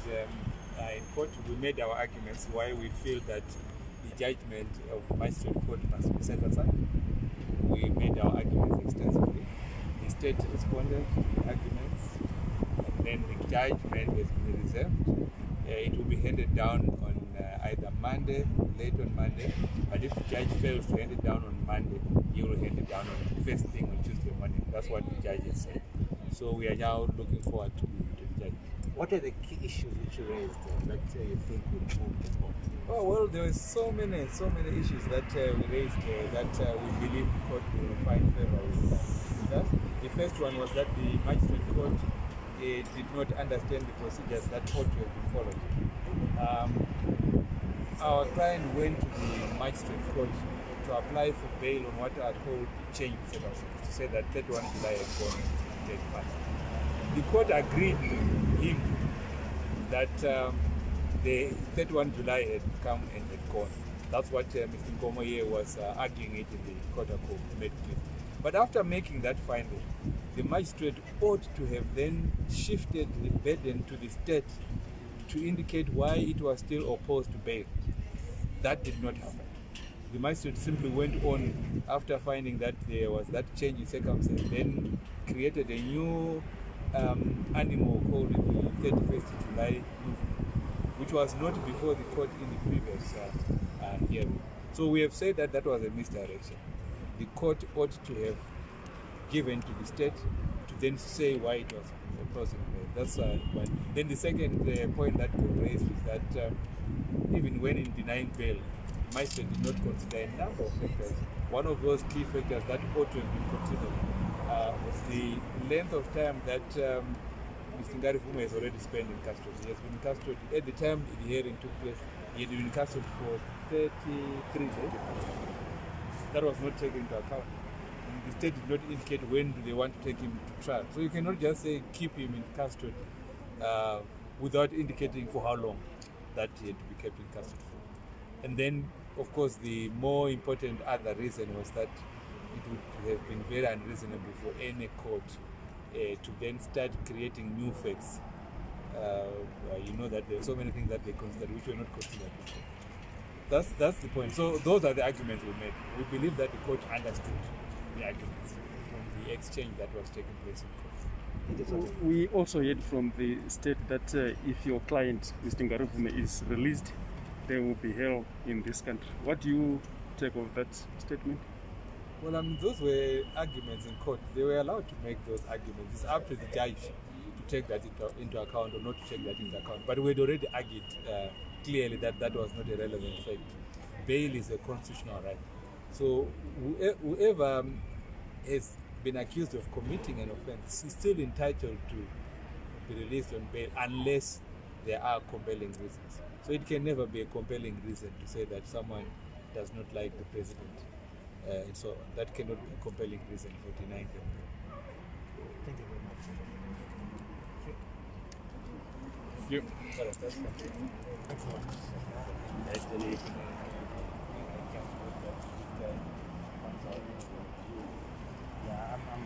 in court, we made our arguments why we feel that the judgment of the magistrate court must be set aside. We made our arguments extensively. The state responded to the arguments, and then the judgment has been reserved. It will be handed down on either Monday, late on Monday, but if the judge fails to hand it down on Monday, he will hand it down on the first thing on Tuesday morning. That's what the judge has said. So we are now looking forward to the judgment. What are the key issues which you raised that you think will move the court? Oh, well, there are so many issues that we raised that we believe the court will find favor with us. The first one was that the magistrate court did not understand the procedures that ought to have been followed. Our client went to the magistrate court to apply for bail on what are called change circumstances, to say that 31 July had gone to take part. The court agreed with him that the 31 July had come and had gone. That's what Mr. Ngarivhume was arguing it in the court of made clear. But after making that finding, the magistrate ought to have then shifted the burden to the state to indicate why it was still opposed to bail. That did not happen. The magistrate simply went on after finding that there was that change in circumstance, then created a new animal called the 31st July movement, which was not before the court in the previous hearing. So we have said that that was a misdirection. The court ought to have given to the state to then say why it was opposing bail. That's one. Then the second point that we raised is that even when in denying bail, the magistrate did not consider a number of factors. One of those key factors that ought to have been considered was the length of time that Mr. Ngarivhume has already spent in custody. He has been in custody at the time the hearing took place. He had been in custody for 33 days. That was not taken into account. The state did not indicate when do they want to take him to trial. So you cannot just say keep him in custody without indicating for how long that he had to be kept in custody for. And then, of course, the more important other reason was that it would have been very unreasonable for any court to then start creating new facts. You know that there are so many things that they considered which were not considered before. That's the point. So those are the arguments we made. We believe that the court understood the arguments from the exchange that was taking place in court. We also heard from the state that if your client, Mr. Ngarivhume, is released, there will be hell in this country. What do you take of that statement? Well, those were arguments in court. They were allowed to make those arguments. It's up to the judge to take that into account or not to take that into account. But we had already argued clearly that that was not a relevant fact. Bail is a constitutional right. So whoever has been accused of committing an offense is still entitled to be released on bail unless there are compelling reasons. So it can never be a compelling reason to say that someone does not like the president. And so that cannot be a compelling reason for denying them bail. Thank you very much. Thank you. That's fine. Yeah, I'm